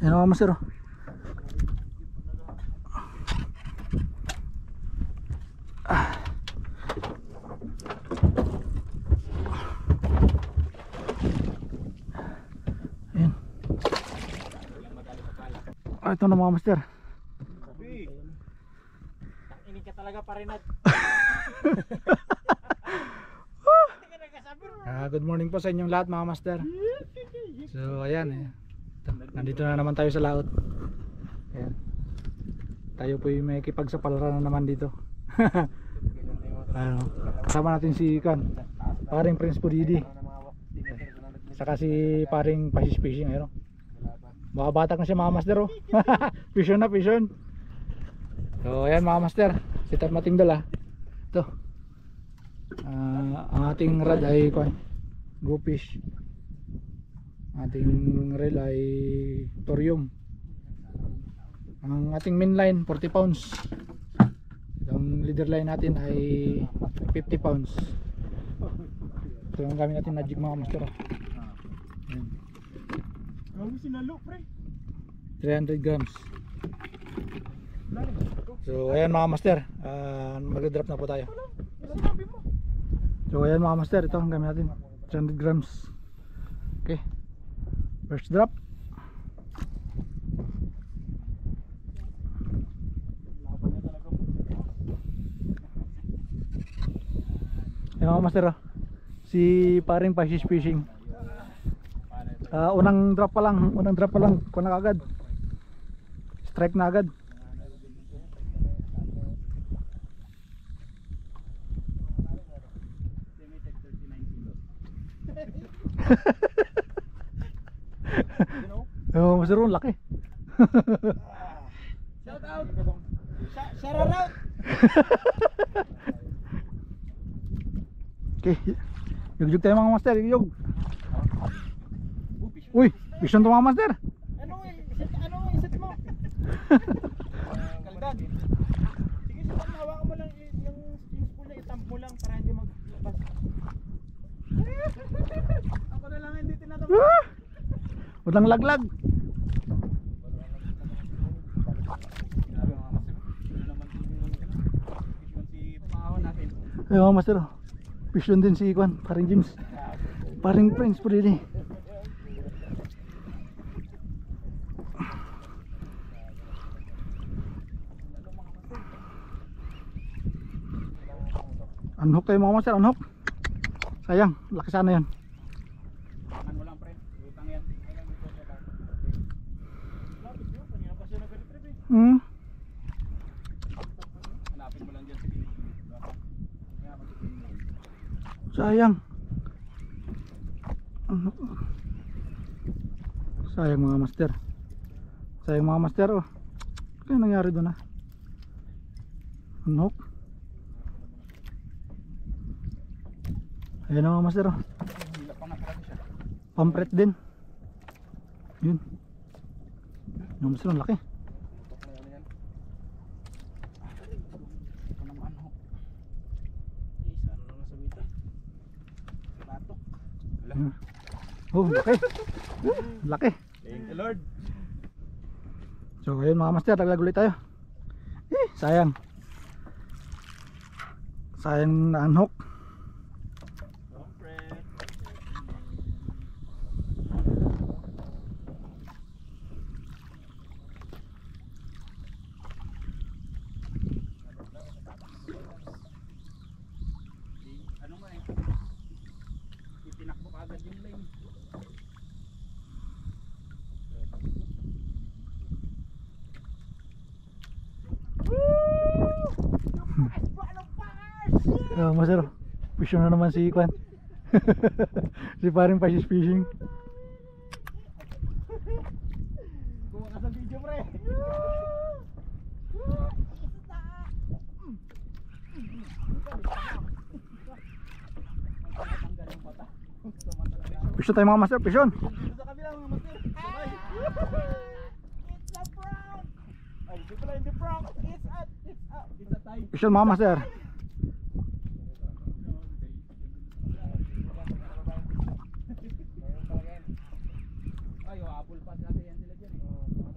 Yan mga master oh. Ayan. Ito na mga master. Ini ka talaga parinat. Good morning po sa inyong lahat mga master. So ayan eh. Nandito na naman tayo sa laot. Ayan. Tayo po yung may kipagsapalaran na naman dito. Ano, kasama natin si Kan, paring Prince Pudidi. Saka si paring Pasis Fishing. Ayun. Mga batak na siya mga master oh. Fishon na fishon. So ayan mga master, sit up nating dala. Ito. Ang ating rod ay go fish. Ating reel ay thorium. Ang ating main line 40 pounds. Ang leader line natin ay 50 pounds. Ito ang gamit natin na jig mga master. Ang sinalo pre. 300 grams. So ayan mga master, mag-drop na po tayo. So ayan mga master, ito ang gamit natin 300 grams. Okay, first drop. Ayan mga master, si paring Pasis Fishing. Unang drop pa lang, kuha na agad. Strike na agad. Oh, master, laki. Shout out. Shout out. Okay. Yugyug tayo mga master, yugyug. Uy, vision to mga master. Ano iset mo? Kaldan. Sige, hawakan mo lang yung spool na itamp mo lang para hindi maglabas. Ako na lang hindi tinatapos. Udang laglag. Ay mga master, vision din si Kwan, paring James, paring Prince Pudidi. Unhook tayo mga master, unhook. Sayang, laki sana yan. Takan mo lang pre, utang yan. Kanina pa siya nag-trip eh. Hanapin mo lang dyan sa gilid. Sayang. Sayang mga master. Sayang mga master oh. Ano nangyari doon ah? Unhook. Ayan mga master oh. Pampret din. Yun. Yung master ang laki. Oh, laki. Laki. Thank you Lord. So ayun mga master, taglag ulit tayo. Sayang. Sayang na unhook. Itinakbo ka agad yung lane. Oh, master, fishing na naman si Kwan. Si paring Pasis Fishing. Kuha ka sa video pre. Fishing tayo mga master, fishing. Sa kabila mga master. Sabay. It's a prank. Ay, di pala hindi prank. It's a tie. Fishing mga master. Ay, apple pass kasi yan sila dyan eh.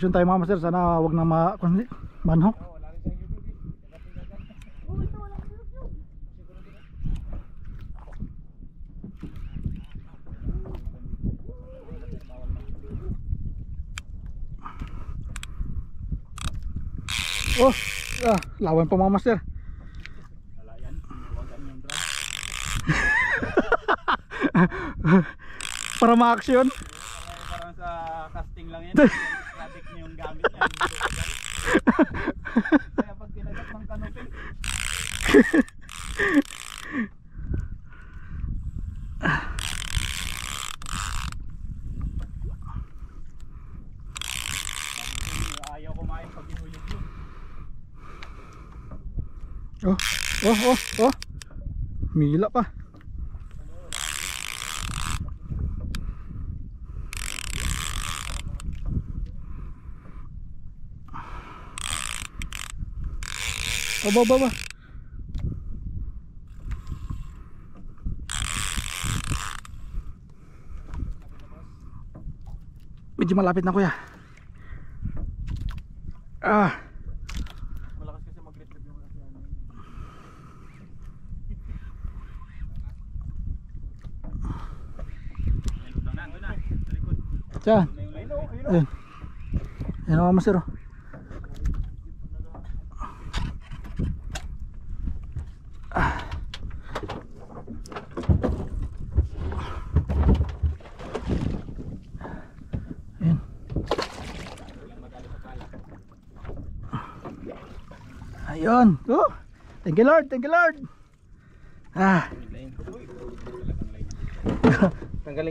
Fishon tayo mga master. Sana wag na manhok. Oh, lawan pa mga master. Wala yan. Huwagan yung drum. Para ma-action. Parang sa casting lang yan. Static niyo yung gamit niya. Kaya pag tinagat ng canopy. Ayaw kumain pag inuyog yun. Oh. Mila pa. Baba. Medyo malapit na kuya. Malakas kasi mag-retrieve yung kasi ano. Nandun na. Sa likod. Diyan. Ayun. Ayun. Ayun mga master. Oh. Ayun. Ayun. Oh. Thank you Lord. Tanggalin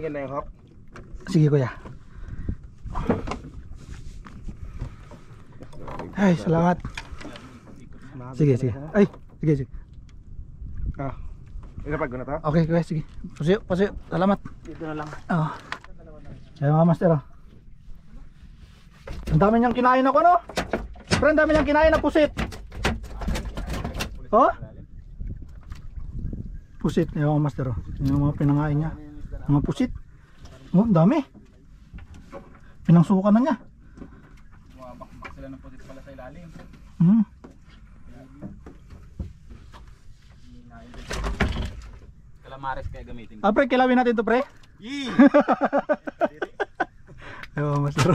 ka na yung hop. Sige kuya. Ay, salamat. Sige. Ay, sige. Ilapag ko na to? Okay, kuya, sige. Pasiyo. Salamat. Dito na lang. Oo. Ayun mga master. Oh. Ang dami niyang kinain ako, no? Pero ang dami niyang kinain na pusit. Oh? Pusit. Ayun mga master. Oh. Yung mga pinangain niya. Mga pusit. Oh, ang dami. Pinangsukan na niya. Bumabakbak sila ng pusit pala sa ilalim. Calamares kaya gamitin ko. Pre, kilawin natin to pre. Yee! Ayun master.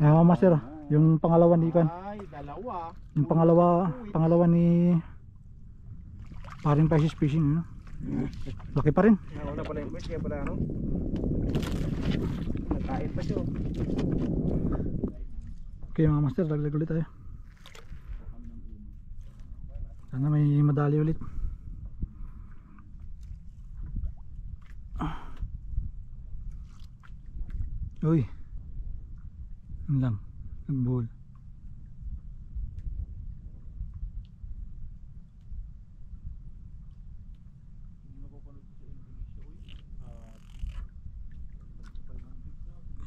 Ayun master. Yung pangalawa ni Ikan. Ay, dalawa. Yung pangalawa ni paring Pisces Fishing. Laki pa rin. Nauna pala yung fish, kaya pala ano? Nagkain pa siya. Okay mga master, dagdag ulit tayo. Sana may madali ulit. Uy. Yun lang. Nagbuhol.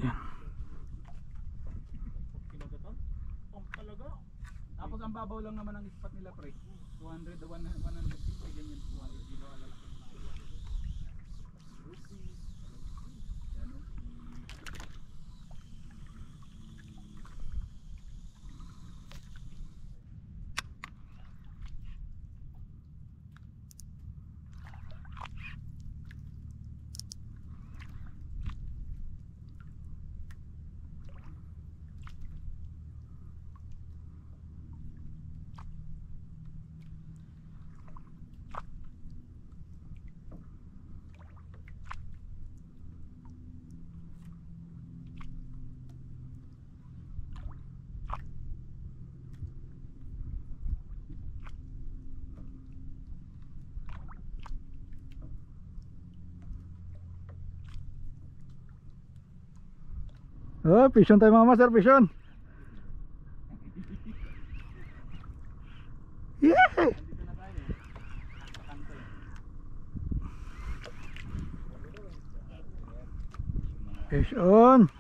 Yan. Tapos ang babaw lang naman ang ispat nila pre. 200 150 ganyan 200 kilo alay. Oh, fishon tayo mga master, fishon. Yeah! Fish on.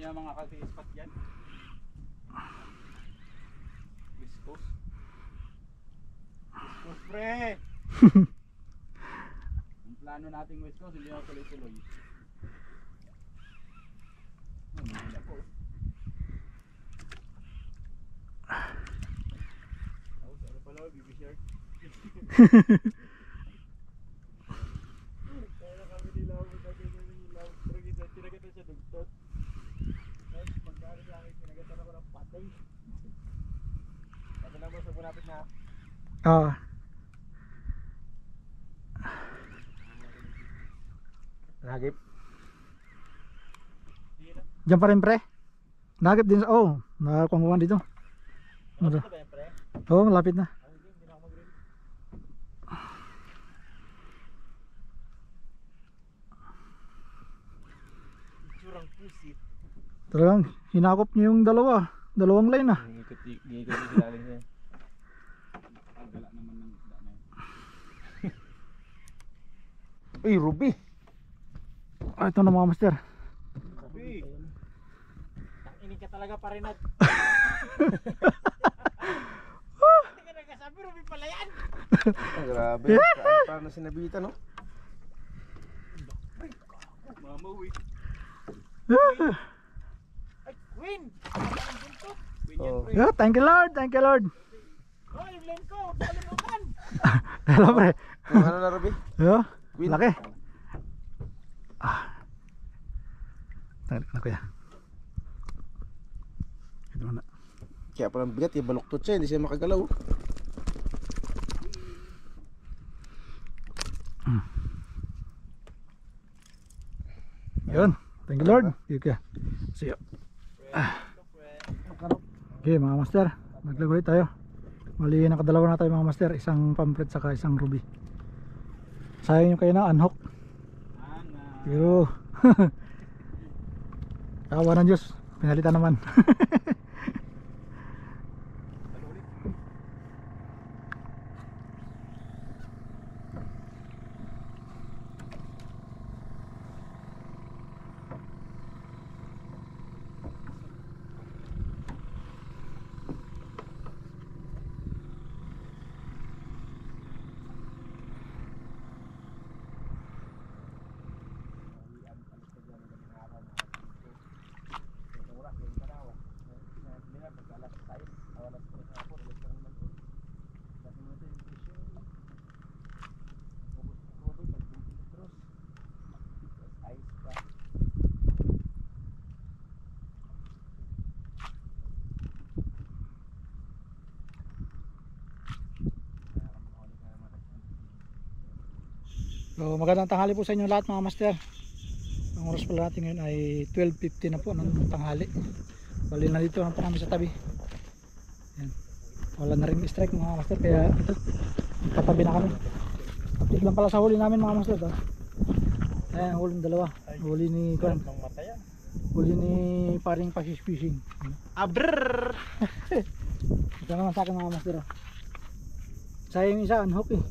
niya mga kasi-spot yan. West Coast. West Coast, pre! Ang plano nating West Coast, hindi ako tuloy-tuloy. Hindi ako. Ano pala, BB Shark? Kaya na kami nilaw, pero kinagatan siya dugtot. Tapos pagkano sa akin, kinagatan ako ng patay. Sabi naman sa bunapit na. Oo. Nagip? Diyan pa rin pre. Nagip din sa nakakuha dito. Ano ba yan, pre? Oo, malapit na. Hindi na ako mag-grill. Itsurang pusit. Talagang hinakop niyo yung dalawang line ah. Ngikot yung silalim niya. Ang gala naman ng isda na yun. Uy, Ruby! Ito na mga master. Ruby! Tanginig ka talaga pa rin at. Hindi ka nagkasabi, Ruby pala yan! Grabe, paano sinabitan, no? Mamawi. Ay, Queen! Ang buntot! Queen yan, Oh. pre. Yeah, thank you Lord, thank you Lord. Oh, yung lane ko! Kalimutan! Hello pre. Kung ano na, Ruby? Yeah, Queen. laki. Tagal na kuya. Ito na. Kaya palang bigat, yung baluktot siya, hindi siya makagalaw. Yun, thank you Lord. Thank you. See you. Okay mga master, naglago ulit tayo. Mali nakadalawa na tayo mga master, isang pamphlet saka isang ruby. Sayang yung kayo na unhook. Pero kawa ng Diyos, pinalitan naman. So magandang tanghali po sa inyo lahat mga master. Ang oras pala natin ngayon ay 12:50 na po ng tanghali. Bali na dito na po kami sa tabi. Yan. Wala na rin strike mga master, kaya ito tatabi na kami. Update lang pala sa huli namin mga master. Ayan, huli ng dalawa. Huli ni Kwan. Huli ni paring fishing. Abrrrr! Ito naman sa akin mga master. Sayang yung isa, unhook eh.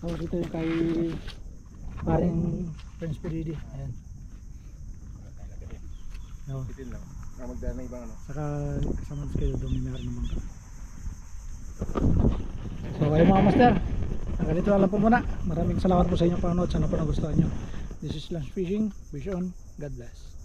So dito yung kay paring Prince Puridi. Ayan. No. Bitin lang. Magdala ng ibang ano. Saka kasama kayo doon may meron naman ka. So ayun mga master, ganito na lang po muna. Maraming salamat po sa inyong panonood. Sana po nagustuhan nyo. This is Lunch Fishing. Wish on. God bless.